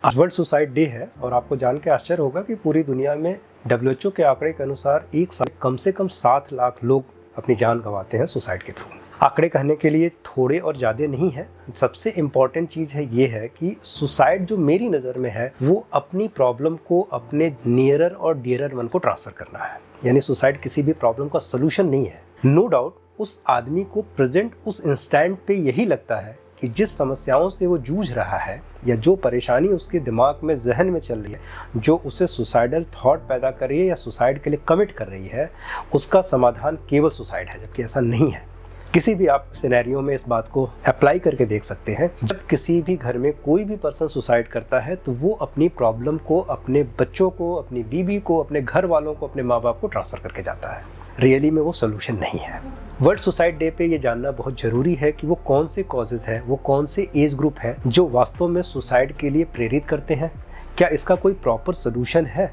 आज world suicide day है और आपको जान के आश्चर्य होगा कि पूरी दुनिया में WHO के आंकड़े के अनुसार एक साल कम से कम 7 लाख लोग अपनी जान गंवाते हैं सुसाइड के थ्रू। आंकड़े कहने के लिए थोड़े और ज़्यादा नहीं है। सबसे इम्पॉर्टेंट चीज़ है ये है कि सुसाइड जो मेरी नज़र में है वो अपनी प्रॉब्लम को अपने नियरर और डियरर वन को ट्रांसफ़र करना है। यानी सुसाइड किसी भी प्रॉब्लम का सोल्यूशन नहीं है। नो डाउट उस आदमी को प्रेजेंट उस इंस्टेंट पे यही लगता है कि जिस समस्याओं से वो जूझ रहा है या जो परेशानी उसके दिमाग में जहन में चल रही है, जो उसे सुसाइडल थॉट पैदा कर रही है या सुसाइड के लिए कमिट कर रही है, उसका समाधान केवल सुसाइड है, जबकि ऐसा नहीं है। किसी भी आप सिनेरियो में इस बात को अप्लाई करके देख सकते हैं। जब किसी भी घर में कोई भी पर्सन सुसाइड करता है तो वो अपनी प्रॉब्लम को अपने बच्चों को, अपनी बीवी को, अपने घर वालों को, अपने माँ बाप को ट्रांसफ़र करके जाता है। रियली में वो सोल्यूशन नहीं है। वर्ल्ड सुसाइड डे पे ये जानना बहुत ज़रूरी है कि वो कौन से कॉजेज़ हैं, वो कौन से एज ग्रुप हैं जो वास्तव में सुसाइड के लिए प्रेरित करते हैं। क्या इसका कोई प्रॉपर सोल्यूशन है?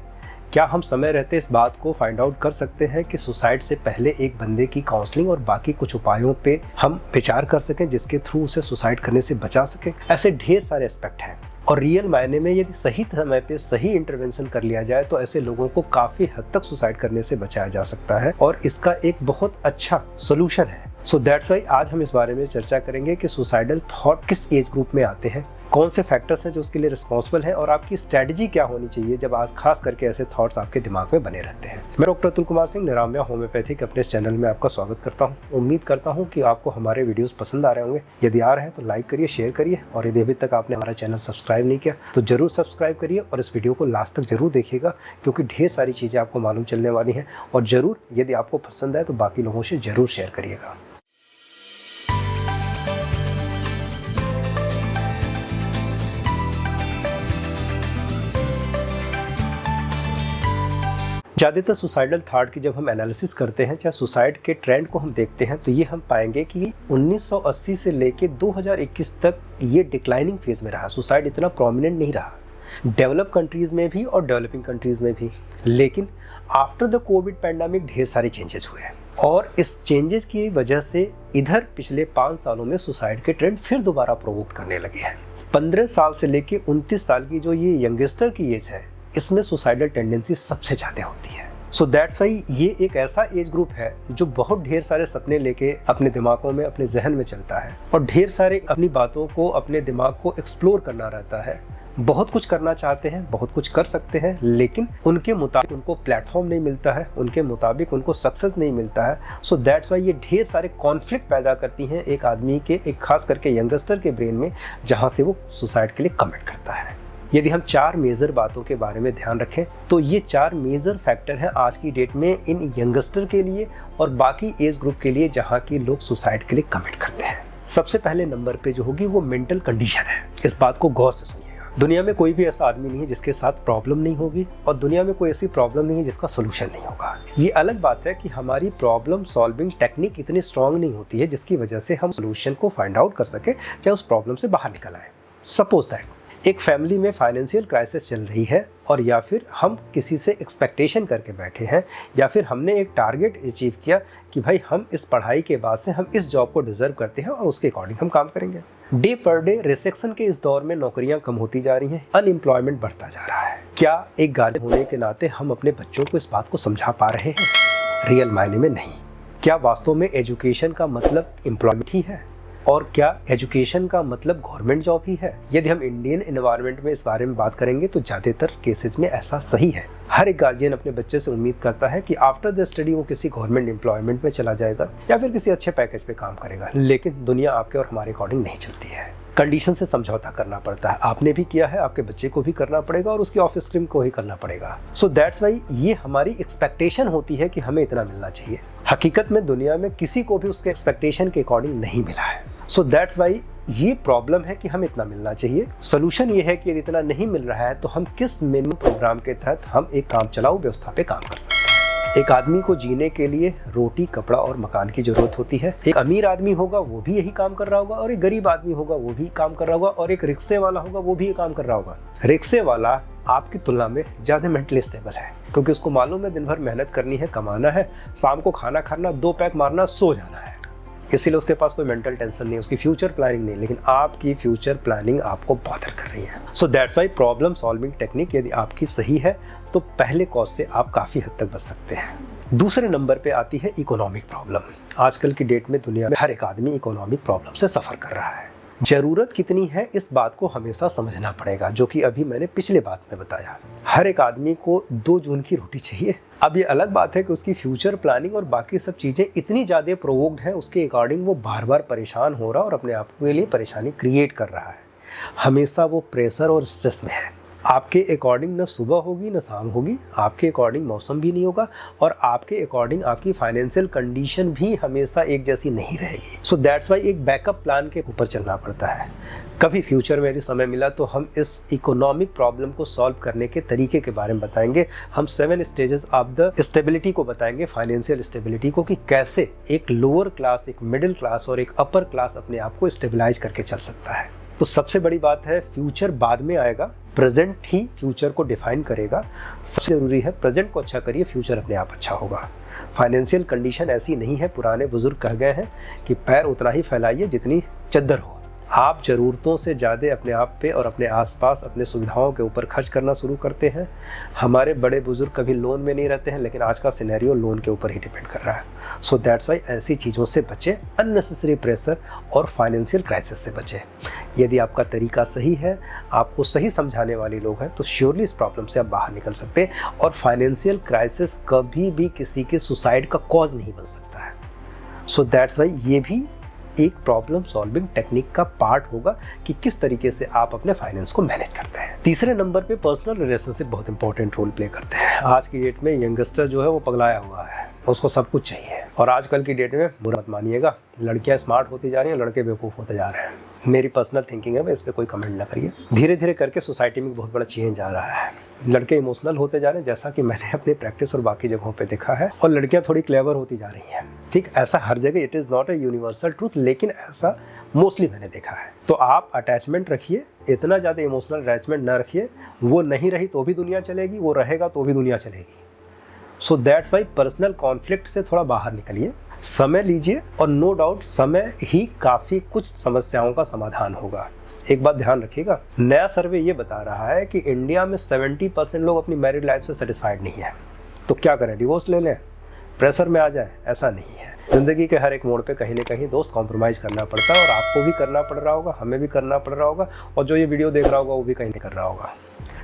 क्या हम समय रहते इस बात को फाइंड आउट कर सकते हैं कि सुसाइड से पहले एक बंदे की काउंसलिंग और बाकी कुछ उपायों पे हम विचार कर सकें जिसके थ्रू उसे सुसाइड करने से बचा सकें? ऐसे ढेर सारे एस्पेक्ट हैं और रियल मायने में यदि सही समय पे सही इंटरवेंशन कर लिया जाए तो ऐसे लोगों को काफ़ी हद तक सुसाइड करने से बचाया जा सकता है और इसका एक बहुत अच्छा सोल्यूशन है। सो दैट्स वाई आज हम इस बारे में चर्चा करेंगे कि सुसाइडल थॉट किस एज ग्रुप में आते हैं, कौन से फैक्टर्स हैं जो उसके लिए रिस्पॉन्सिबल है और आपकी स्ट्रैटेजी क्या होनी चाहिए जब आज खास करके ऐसे थॉट्स आपके दिमाग में बने रहते हैं। मैं डॉक्टर अतुल कुमार सिंह निरामया होम्योपैथिक अपने इस चैनल में आपका स्वागत करता हूं। उम्मीद करता हूं कि आपको हमारे वीडियोस पसंद आ रहे होंगे। यदि आ रहे हैं तो लाइक करिए, शेयर करिए और यदि अभी तक आपने हमारा चैनल सब्सक्राइब नहीं किया तो जरूर सब्सक्राइब करिए और इस वीडियो को लास्ट तक जरूर देखिएगा क्योंकि ढेर सारी चीज़ें आपको मालूम चलने वाली हैं और ज़रूर यदि आपको पसंद आए तो बाकी लोगों से ज़रूर शेयर करिएगा। ज़्यादातर सुसाइडल थॉट की जब हम एनालिसिस करते हैं, चाहे सुसाइड के ट्रेंड को हम देखते हैं तो ये हम पाएंगे कि 1980 से लेके 2021 तक ये डिक्लाइनिंग फेज में रहा। सुसाइड इतना प्रोमिनेंट नहीं रहा डेवलप कंट्रीज़ में भी और डेवलपिंग कंट्रीज़ में भी। लेकिन आफ्टर द कोविड पैंडेमिक ढेर सारे चेंजेस हुए और इस चेंजेस की वजह से इधर पिछले 5 सालों में सुसाइड के ट्रेंड फिर दोबारा प्रोवोक करने लगे हैं। 15 साल से लेके 29 साल की जो ये यंगस्टर की एज है इसमें सुसाइडल टेंडेंसी सबसे ज़्यादा होती है। सो दैट्स वाई ये एक ऐसा एज ग्रुप है जो बहुत ढेर सारे सपने लेके अपने दिमागों में, अपने जहन में चलता है और ढेर सारे अपनी बातों को, अपने दिमाग को एक्सप्लोर करना रहता है। बहुत कुछ करना चाहते हैं, बहुत कुछ कर सकते हैं, लेकिन उनके मुताबिक उनको प्लेटफॉर्म नहीं मिलता है, उनके मुताबिक उनको सक्सेस नहीं मिलता है। सो दैट्स वाई ये ढेर सारे कॉन्फ्लिक्ट पैदा करती हैं एक आदमी के, एक खास करके यंगस्टर के ब्रेन में, जहाँ से वो सुसाइड के लिए कमिट करता है। यदि हम 4 मेजर बातों के बारे में ध्यान रखें तो ये 4 मेजर फैक्टर हैं आज की डेट में इन यंगस्टर के लिए और बाकी एज ग्रुप के लिए जहाँ की लोग सुसाइड के लिए कमिट करते हैं। सबसे पहले नंबर पे जो होगी वो मेंटल कंडीशन है। इस बात को गौर से सुनिएगा। दुनिया में कोई भी ऐसा आदमी नहीं है जिसके साथ प्रॉब्लम नहीं होगी और दुनिया में कोई ऐसी प्रॉब्लम नहीं है जिसका सोल्यूशन नहीं होगा। ये अलग बात है कि हमारी प्रॉब्लम सॉल्विंग टेक्निक इतनी स्ट्रांग नहीं होती है जिसकी वजह से हम सोल्यूशन को फाइंड आउट कर सके, चाहे उस प्रॉब्लम से बाहर निकल आए। सपोज दैट एक फैमिली में फाइनेंशियल क्राइसिस चल रही है और या फिर हम किसी से एक्सपेक्टेशन करके बैठे हैं या फिर हमने एक टारगेट अचीव किया कि भाई हम इस पढ़ाई के बाद से हम इस जॉब को डिजर्व करते हैं और उसके अकॉर्डिंग हम काम करेंगे। डे पर डे रिसेक्शन के इस दौर में नौकरियां कम होती जा रही हैं, अनएम्प्लॉयमेंट बढ़ता जा रहा है। क्या एक गार्जियन होने के नाते हम अपने बच्चों को इस बात को समझा पा रहे हैं? रियल मायने में नहीं। क्या वास्तव में एजुकेशन का मतलब एम्प्लॉयमेंट ही है और क्या एजुकेशन का मतलब गवर्नमेंट जॉब ही है? यदि हम इंडियन एनवायरनमेंट में इस बारे में बात करेंगे तो ज़्यादातर केसेस में ऐसा सही है। हर एक गार्जियन अपने बच्चे से उम्मीद करता है कि आफ्टर द स्टडी वो किसी गवर्नमेंट एम्प्लॉयमेंट में चला जाएगा या फिर किसी अच्छे पैकेज पे काम करेगा। लेकिन दुनिया आपके और हमारे अकॉर्डिंग नहीं चलती है। कंडीशन से समझौता करना पड़ता है। आपने भी किया है, आपके बच्चे को भी करना पड़ेगा और उसकी ऑफिस टीम को ही करना पड़ेगा। सो दैट्स वाई ये हमारी एक्सपेक्टेशन होती है कि हमें इतना मिलना चाहिए। हकीकत में दुनिया में किसी को भी उसके एक्सपेक्टेशन के अकॉर्डिंग नहीं मिला है। सो दैट्स वाई ये प्रॉब्लम है कि हमें इतना मिलना चाहिए। सोल्यूशन ये है कि यदि इतना नहीं मिल रहा है तो हम किस मिनिमम प्रोग्राम के तहत हम एक काम चलाऊ व्यवस्था पे काम कर सकते हैं। एक आदमी को जीने के लिए रोटी, कपड़ा और मकान की जरूरत होती है। एक अमीर आदमी होगा वो भी यही काम कर रहा होगा और एक गरीब आदमी होगा वो भी काम कर रहा होगा और एक रिक्शे वाला होगा वो भी ये काम कर रहा होगा। रिक्शे वाला आपकी तुलना में ज़्यादा मेंटली स्टेबल है क्योंकि उसको मालूम है दिन भर मेहनत करनी है, कमाना है, शाम को खाना खाना, 2 पैक मारना, सो जाना है। इसीलिए उसके पास कोई मेंटल टेंशन नहीं, उसकी फ्यूचर प्लानिंग नहीं, लेकिन आपकी फ्यूचर प्लानिंग आपको बॉदर कर रही है। सो that's Y problem solving technique यदि आपकी सही है तो पहले कॉज से आप काफ़ी हद तक बच सकते हैं। दूसरे नंबर पे आती है इकोनॉमिक प्रॉब्लम। आजकल की डेट में दुनिया में हर एक आदमी इकोनॉमिक प्रॉब्लम से सफ़र कर रहा है। ज़रूरत कितनी है इस बात को हमेशा समझना पड़ेगा, जो कि अभी मैंने पिछले बात में बताया। हर एक आदमी को 2 जून की रोटी चाहिए। अब ये अलग बात है कि उसकी फ्यूचर प्लानिंग और बाकी सब चीज़ें इतनी ज़्यादा प्रोवोक्ड है, उसके अकॉर्डिंग वो बार बार परेशान हो रहा है और अपने आप के लिए परेशानी क्रिएट कर रहा है। हमेशा वो प्रेशर और स्ट्रेस में है। आपके अकॉर्डिंग न सुबह होगी न शाम होगी, आपके अकॉर्डिंग मौसम भी नहीं होगा और आपके अकॉर्डिंग आपकी फाइनेंशियल कंडीशन भी हमेशा एक जैसी नहीं रहेगी। सो दैट्स वाई एक बैकअप प्लान के ऊपर चलना पड़ता है। कभी फ्यूचर में यदि समय मिला तो हम इस इकोनॉमिक प्रॉब्लम को सॉल्व करने के तरीके के बारे में बताएंगे। हम 7 स्टेजेस ऑफ द स्टेबिलिटी को बताएंगे, फाइनेंशियल स्टेबिलिटी को, कि कैसे एक लोअर क्लास, एक मिडिल क्लास और एक अपर क्लास अपने आप को स्टेबलाइज करके चल सकता है। तो सबसे बड़ी बात है, फ्यूचर बाद में आएगा, प्रेजेंट ही फ्यूचर को डिफाइन करेगा। सबसे ज़रूरी है प्रेजेंट को अच्छा करिए, फ्यूचर अपने आप अच्छा होगा। फाइनेंशियल कंडीशन ऐसी नहीं है, पुराने बुजुर्ग कह गए हैं कि पैर उतना ही फैलाइए जितनी चद्दर हो। आप ज़रूरतों से ज़्यादा अपने आप पे और अपने आसपास अपने सुविधाओं के ऊपर खर्च करना शुरू करते हैं। हमारे बड़े बुजुर्ग कभी लोन में नहीं रहते हैं, लेकिन आज का सिनेरियो लोन के ऊपर ही डिपेंड कर रहा है। सो दैट्स वाई ऐसी चीज़ों से बचें, अननेसेसरी प्रेशर और फाइनेंशियल क्राइसिस से बचें। यदि आपका तरीका सही है, आपको सही समझाने वाले लोग हैं, तो श्योरली इस प्रॉब्लम से आप बाहर निकल सकते हैं। और फाइनेंशियल क्राइसिस कभी भी किसी के सुसाइड का कॉज नहीं बन सकता है। सो दैट्स वाई ये भी एक प्रॉब्लम सॉल्विंग टेक्निक का पार्ट होगा कि किस तरीके से आप अपने फाइनेंस को मैनेज करते हैं। तीसरे नंबर पे पर्सनल रिलेशनशिप बहुत इंपॉर्टेंट रोल प्ले करते हैं। आज की डेट में यंगस्टर जो है वो पगलाया हुआ है, उसको सब कुछ चाहिए। और आजकल की डेट में बुरा मत मानिएगा, लड़कियां स्मार्ट होती जा रही हैं, लड़के बेवकूफ़ होते जा रहे हैं। मेरी पर्सनल थिंकिंग है, मैं इस पर कोई कमेंट ना करिए। धीरे धीरे करके सोसाइटी में बहुत बड़ा चेंज आ रहा है। लड़के इमोशनल होते जा रहे हैं, जैसा कि मैंने अपनी प्रैक्टिस और बाकी जगहों पे देखा है, और लड़कियां थोड़ी क्लेवर होती जा रही हैं। ठीक, ऐसा हर जगह, it is not a universal truth, लेकिन ऐसा मोस्टली मैंने देखा है। तो आप अटैचमेंट रखिए, इतना ज़्यादा इमोशनल अटैचमेंट ना रखिए। वो नहीं रही तो भी दुनिया चलेगी, वो रहेगा तो भी दुनिया चलेगी। सो दैट्स वाई पर्सनल कॉन्फ्लिक्ट से थोड़ा बाहर निकलिए, समय लीजिए, और नो डाउट समय ही काफ़ी कुछ समस्याओं का समाधान होगा। एक बात ध्यान रखिएगा, नया सर्वे ये बता रहा है कि इंडिया में 70% लोग अपनी मैरिड लाइफ से सेटिस्फाइड नहीं है। तो क्या करें, डिवोर्स ले लें, प्रेशर में आ जाए? ऐसा नहीं है। ज़िंदगी के हर एक मोड़ पे कहीं ना कहीं दोस्त कॉम्प्रोमाइज़ करना पड़ता है, और आपको भी करना पड़ रहा होगा, हमें भी करना पड़ रहा होगा, और जो ये वीडियो देख रहा होगा वो भी कहीं नहीं कर रहा होगा।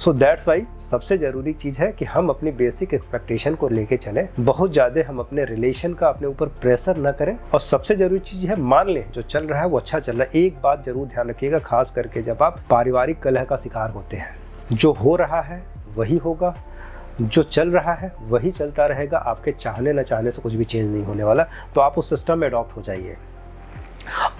सो दैट्स वाई सबसे ज़रूरी चीज़ है कि हम अपनी बेसिक एक्सपेक्टेशन को लेके चलें। बहुत ज़्यादा हम अपने रिलेशन का अपने ऊपर प्रेशर ना करें, और सबसे ज़रूरी चीज़ है मान लें जो चल रहा है वो अच्छा चल रहा है। एक बात ज़रूर ध्यान रखिएगा, खास करके जब आप पारिवारिक कलह का शिकार होते हैं, जो हो रहा है वही होगा, जो चल रहा है वही चलता रहेगा। आपके चाहने न चाहने से कुछ भी चेंज नहीं होने वाला। तो आप उस सिस्टम में अडॉप्ट हो जाइए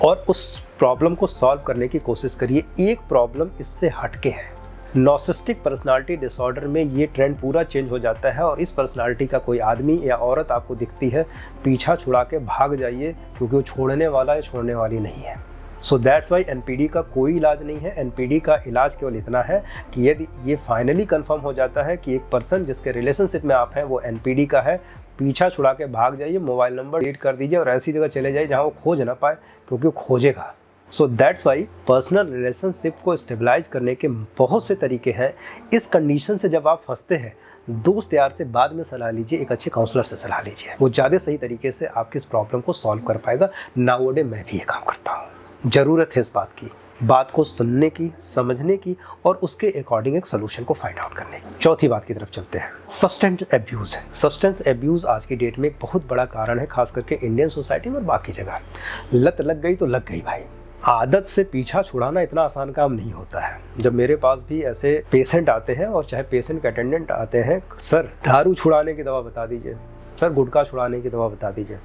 और उस प्रॉब्लम को सॉल्व करने की कोशिश करिए। एक प्रॉब्लम इससे हटके है, नॉर्सिस्टिक पर्सनालिटी डिसऑर्डर में ये ट्रेंड पूरा चेंज हो जाता है, और इस पर्सनालिटी का कोई आदमी या औरत आपको दिखती है, पीछा छुड़ा के भाग जाइए, क्योंकि वो छोड़ने वाला या छोड़ने वाली नहीं है। सो दैट्स वाई एनपीडी का कोई इलाज नहीं है। एनपीडी का इलाज केवल इतना है कि यदि ये फाइनली कंफर्म हो जाता है कि एक पर्सन जिसके रिलेशनशिप में आप हैं वो एनपीडी का है, पीछा छुड़ा के भाग जाइए, मोबाइल नंबर डिलीट कर दीजिए और ऐसी जगह चले जाइए जहाँ वो खोज ना पाए, क्योंकि वो खोजेगा। So that's why personal relationship को स्टेबलाइज करने के बहुत से तरीके हैं। इस कंडीशन से जब आप फंसते हैं, दोस्त यार से बाद में सलाह लीजिए, एक अच्छे काउंसलर से सलाह लीजिए, वो ज़्यादा सही तरीके से आपकी इस प्रॉब्लम को सॉल्व कर पाएगा। नाउअडे मैं भी ये काम करता हूँ। ज़रूरत है इस बात की, बात को सुनने की, समझने की, और उसके अकॉर्डिंग एक सोल्यूशन को फाइंड आउट करने की। चौथी बात की तरफ चलते हैं, सब्सटेंस एब्यूज़ है। सब्सटेंस एब्यूज़ आज की डेट में एक बहुत बड़ा कारण है, खास करके इंडियन सोसाइटी में और बाकी जगह। लत लग गई तो लग गई भाई। आदत से पीछा छुड़ाना इतना आसान काम नहीं होता है। जब मेरे पास भी ऐसे पेशेंट आते हैं, और चाहे पेशेंट के अटेंडेंट आते हैं, सर दारू छुड़ाने की दवा बता दीजिए, सर गुटखा छुड़ाने की दवा बता दीजिए,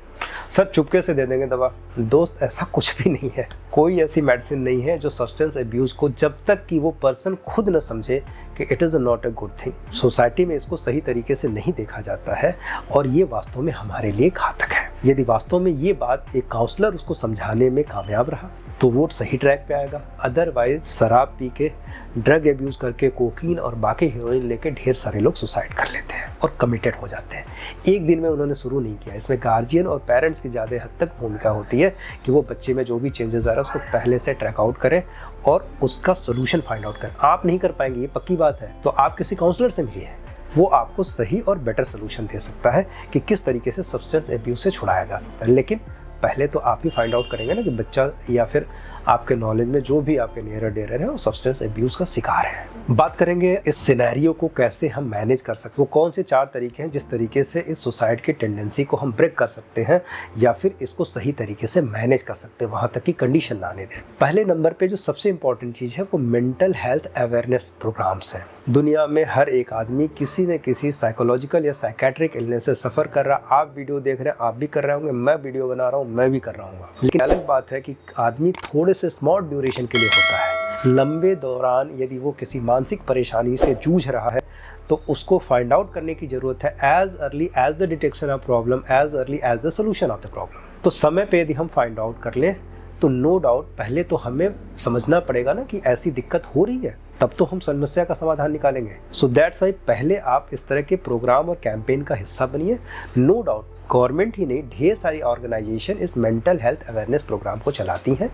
सर चुपके से दे देंगे दवा। दोस्त ऐसा कुछ भी नहीं है, कोई ऐसी मेडिसिन नहीं है जो सब्सटेंस एब्यूज़ को, जब तक कि वो पर्सन खुद न समझे कि it is not a good thing, society में इसको सही तरीके से नहीं देखा जाता है, और ये वास्तव में हमारे लिए घातक है। यदि वास्तव में ये बात एक काउंसलर उसको समझाने में कामयाब रहा तो वो सही ट्रैक पे आएगा। अदरवाइज शराब पी के, ड्रग एब्यूज़ करके, कोकीन और बाकी हीरोइन लेके ढेर सारे लोग सुसाइड कर लेते हैं। हैं और कमिटेड हो जाते हैं। एक दिन में उन्होंने शुरू नहीं किया। इसमें गार्जियन और पेरेंट्स की ज़्यादा हद तक भूमिका होती है कि वो बच्चे में जो भी चेंजेस आ रहा है उसको पहले से ट्रैक आउट करें और उसका सोल्यूशन फाइंड आउट करें। आप नहीं कर पाएंगे, ये पक्की बात है, तो आप किसी काउंसलर से मिलिए, वो आपको सही और बेटर सोल्यूशन दे सकता है कि किस तरीके से सब्सटेंस एब्यूज से छुड़ाया जा सकता है। लेकिन पहले तो आप ही फाइंड आउट करेंगे ना कि बच्चा या फिर आपके नॉलेज में जो भी आपके नियर डेयर है वो सब्सटेंस एब्यूज का शिकार है। बात करेंगे इस सिनेरियो को कैसे हम मैनेज कर सकते हैं। वो कौन से 4 तरीके हैं जिस तरीके से इस सुसाइड की टेंडेंसी को हम ब्रेक कर सकते हैं या फिर इसको सही तरीके से मैनेज कर सकते हैं, वहाँ तक की कंडीशन ना आने दें। पहले नंबर पे जो सबसे इंपॉर्टेंट चीज़ है वो मेंटल हेल्थ अवेयरनेस प्रोग्राम्स हैं। दुनिया में हर एक आदमी किसी न किसी साइकोलॉजिकल या साइकेट्रिक इलनेस से सफ़र कर रहा। आप वीडियो देख रहे हैं, आप भी कर रहे होंगे, मैं वीडियो बना रहा हूँ, मैं भी कर रहा हूँ। लेकिन अलग बात है कि आदमी थोड़े से स्मॉल ड्यूरेशन के लिए होता है। लंबे दौरान यदि वो किसी मानसिक परेशानी से जूझ रहा है तो उसको फाइंड आउट करने की ज़रूरत है as early as the detection of problem, as early as the solution of the problem. तो समय पे यदि हम फाइंड आउट कर लें तो नो डाउट पहले तो हमें समझना पड़ेगा ना कि ऐसी दिक्कत हो रही है, तब तो हम समस्या का समाधान निकालेंगे। सो दैट्स वाई पहले आप इस तरह के प्रोग्राम और कैंपेन का हिस्सा बनिए। नो डाउट गवर्नमेंट ही नहीं, ढेर सारी ऑर्गेनाइजेशन इस मेंटल हेल्थ अवेयरनेस प्रोग्राम को चलाती हैं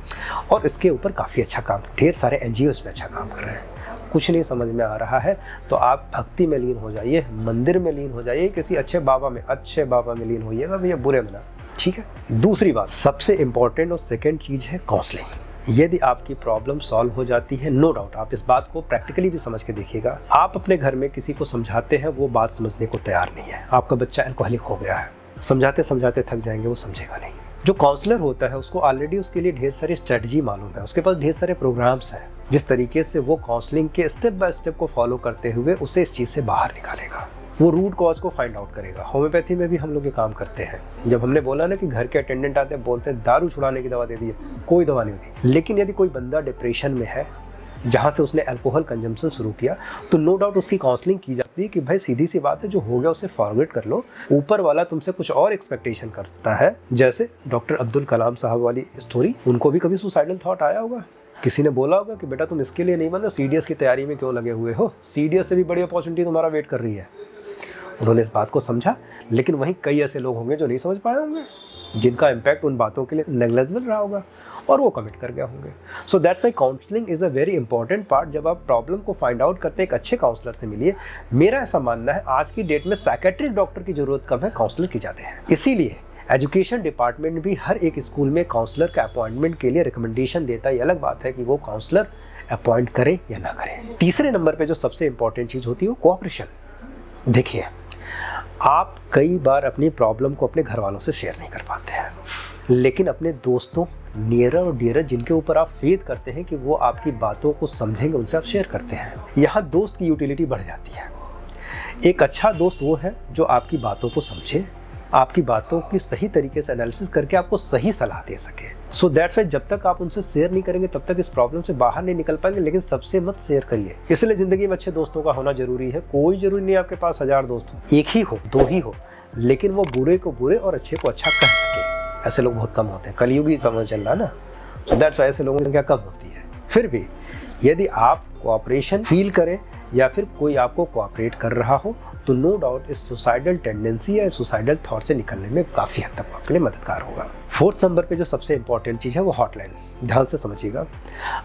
और इसके ऊपर काफ़ी अच्छा काम, ढेर सारे एनजीओ इसमें अच्छा काम कर रहे हैं। कुछ नहीं समझ में आ रहा है तो आप भक्ति में लीन हो जाइए, मंदिर में लीन हो जाइए, किसी अच्छे बाबा में लीन होइएगा भैया, बुरे में ना, ठीक है। दूसरी बात सबसे इंपॉर्टेंट और सेकेंड चीज़ है काउंसलिंग। यदि आपकी प्रॉब्लम सॉल्व हो जाती है, नो डाउट आप इस बात को प्रैक्टिकली भी समझ के देखिएगा। आप अपने घर में किसी को समझाते हैं, वो बात समझने को तैयार नहीं है। आपका बच्चा अल्कोहलिक हो गया है, समझाते समझाते थक जाएंगे, वो समझेगा नहीं। जो काउंसलर होता है उसको ऑलरेडी उसके लिए ढेर सारी स्ट्रेटजी मालूम है, उसके पास ढेर सारे प्रोग्राम्स हैं जिस तरीके से वो काउंसलिंग के स्टेप बाय स्टेप को फॉलो करते हुए उसे इस चीज़ से बाहर निकालेगा। वो रूट कॉज को फाइंड आउट करेगा। होम्योपैथी में भी हम लोग ये काम करते हैं। जब हमने बोला ना कि घर के अटेंडेंट आते हैं, बोलते हैं दारू छुड़ाने की दवा दे दी, कोई दवा नहीं होती। लेकिन यदि कोई बंदा डिप्रेशन में है जहाँ से उसने अल्कोहल कंजम्पशन शुरू किया तो नो डाउट उसकी काउंसलिंग की जाती है कि भाई सीधी सी बात है, जो हो गया उसे फॉरगेट कर लो, ऊपर वाला तुमसे कुछ और एक्सपेक्टेशन करता है। जैसे डॉक्टर अब्दुल कलाम साहब वाली स्टोरी, उनको भी कभी सुसाइडल थॉट आया होगा। किसी ने बोला होगा कि बेटा तुम इसके लिए नहीं बन रहे, सीडीएस की तैयारी में क्यों लगे हुए हो, सीडीएस से भी बड़ी अपॉर्चुनिटी तुम्हारा वेट कर रही है। उन्होंने इस बात को समझा, लेकिन वहीं कई ऐसे लोग होंगे जो नहीं समझ पाए होंगे, जिनका इम्पैक्ट उन बातों के लिए नेग्लिजिबल रहा होगा और वो कमिट कर गया होंगे। सो that's Y counselling is a very important part. जब आप प्रॉब्लम को फाइंड आउट करते हैं एक अच्छे काउंसलर से मिलिए। मेरा ऐसा मानना है आज की डेट में साइकेट्रिक डॉक्टर की ज़रूरत कम है, काउंसलर की ज़्यादा है। इसीलिए एजुकेशन डिपार्टमेंट भी हर एक स्कूल में काउंसलर का अपॉइंटमेंट के लिए रिकमेंडेशन देता है। ये अलग बात है कि वो काउंसलर अपॉइंट करें या ना करें। तीसरे नंबर पे जो सबसे इंपॉर्टेंट चीज़ होती है वो कोऑपरेशन। देखिए, आप कई बार अपनी प्रॉब्लम को अपने घर वालों से शेयर नहीं कर पाते हैं, लेकिन अपने दोस्तों, नियरर और डियरर जिनके ऊपर आप फेथ करते हैं कि वो आपकी बातों को समझेंगे, उनसे आप शेयर करते हैं। यहाँ दोस्त की यूटिलिटी बढ़ जाती है। एक अच्छा दोस्त वो है जो आपकी बातों को समझे, आपकी बातों की सही तरीके से एनालिसिस करके आपको सही सलाह दे सके। सो दैट्स वाई जब तक आप उनसे शेयर नहीं करेंगे तब तक इस प्रॉब्लम से बाहर नहीं निकल पाएंगे। लेकिन सबसे मत शेयर करिए। इसलिए ज़िंदगी में अच्छे दोस्तों का होना जरूरी है। कोई जरूरी नहीं आपके पास 1000 दोस्त हो, एक ही हो, 2 ही हो, लेकिन वो बुरे को बुरे और अच्छे को अच्छा कह सके। ऐसे लोग बहुत कम होते हैं, कलयुगी समय चल रहा ना। सो दैट्स वाई ऐसे लोगों की संख्या कम होती है। फिर भी यदि आप कोऑपरेशन फील करें या फिर कोई आपको कोऑपरेट कर रहा हो तो नो डाउट इस सुसाइडल टेंडेंसी या सुसाइडल थॉट से निकलने में काफ़ी हद तक आपके लिए मददगार होगा। 4th नंबर पे जो सबसे इंपॉर्टेंट चीज़ है वो हॉटलाइन। ध्यान से समझिएगा,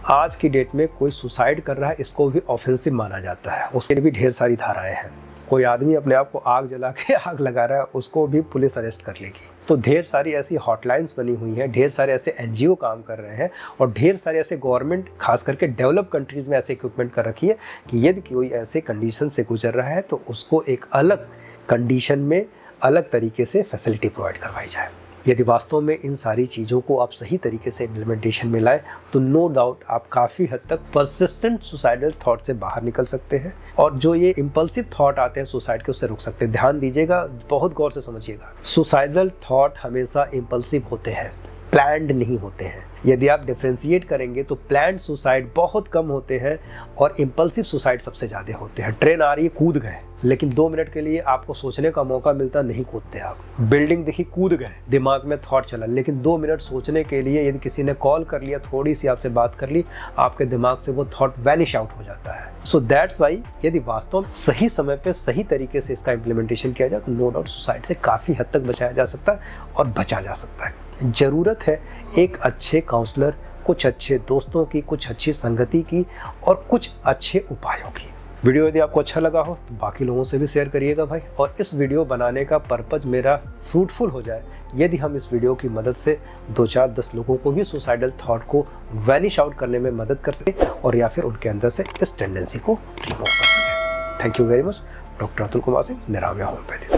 आज की डेट में कोई सुसाइड कर रहा है इसको भी ऑफेंसिव माना जाता है, उसके लिए भी ढेर सारी धाराएं हैं। कोई आदमी अपने आप को आग जला के आग लगा रहा है, उसको भी पुलिस अरेस्ट कर लेगी। तो ढेर सारी ऐसी हॉटलाइंस बनी हुई हैं, ढेर सारे ऐसे एनजीओ काम कर रहे हैं और ढेर सारे ऐसे गवर्नमेंट खास करके डेवलप कंट्रीज़ में ऐसे इक्विपमेंट कर रखी है कि यदि कोई ऐसे कंडीशन से गुजर रहा है तो उसको एक अलग कंडीशन में अलग तरीके से फैसिलिटी प्रोवाइड करवाई जाए। यदि वास्तव में इन सारी चीज़ों को आप सही तरीके से इम्प्लीमेंटेशन में लाए तो नो डाउट आप काफ़ी हद तक परसिस्टेंट सुसाइडल थॉट से बाहर निकल सकते हैं और जो ये इम्पल्सिव थॉट आते हैं सुसाइड के, उससे रुक सकते हैं। ध्यान दीजिएगा, बहुत गौर से समझिएगा, सुसाइडल थॉट हमेशा इम्पल्सिव होते हैं, प्लान्ड नहीं होते हैं। यदि आप डिफ्रेंशिएट करेंगे तो प्लान्ड सुसाइड बहुत कम होते हैं और इम्पल्सिव सुसाइड सबसे ज़्यादा होते हैं। ट्रेन आ रही है, कूद गए, लेकिन 2 मिनट के लिए आपको सोचने का मौका मिलता, नहीं कूदते आप। बिल्डिंग देखी, कूद गए, दिमाग में थॉट चला, लेकिन 2 मिनट सोचने के लिए यदि किसी ने कॉल कर लिया, थोड़ी सी आपसे बात कर ली, आपके दिमाग से वो थॉट वैनिश आउट हो जाता है। सो दैट्स वाई यदि वास्तव में सही समय पे सही तरीके से इसका इम्प्लीमेंटेशन किया जाए तो नो डाउट सुसाइड से काफ़ी हद तक बचाया जा सकता है और बचा जा सकता है। ज़रूरत है एक अच्छे काउंसलर, कुछ अच्छे दोस्तों की, कुछ अच्छी संगति की और कुछ अच्छे उपायों की। वीडियो यदि आपको अच्छा लगा हो तो बाकी लोगों से भी शेयर करिएगा भाई। और इस वीडियो बनाने का पर्पज मेरा फ्रूटफुल हो जाए यदि हम इस वीडियो की मदद से 2, 4, 10 लोगों को भी सुसाइडल थॉट को वैनिश आउट करने में मदद कर सके और या फिर उनके अंदर से इस टेंडेंसी को रिमूव कर सके। Thank you very much. Doctor Atul Kumar Singh, Niramaya homeopathy.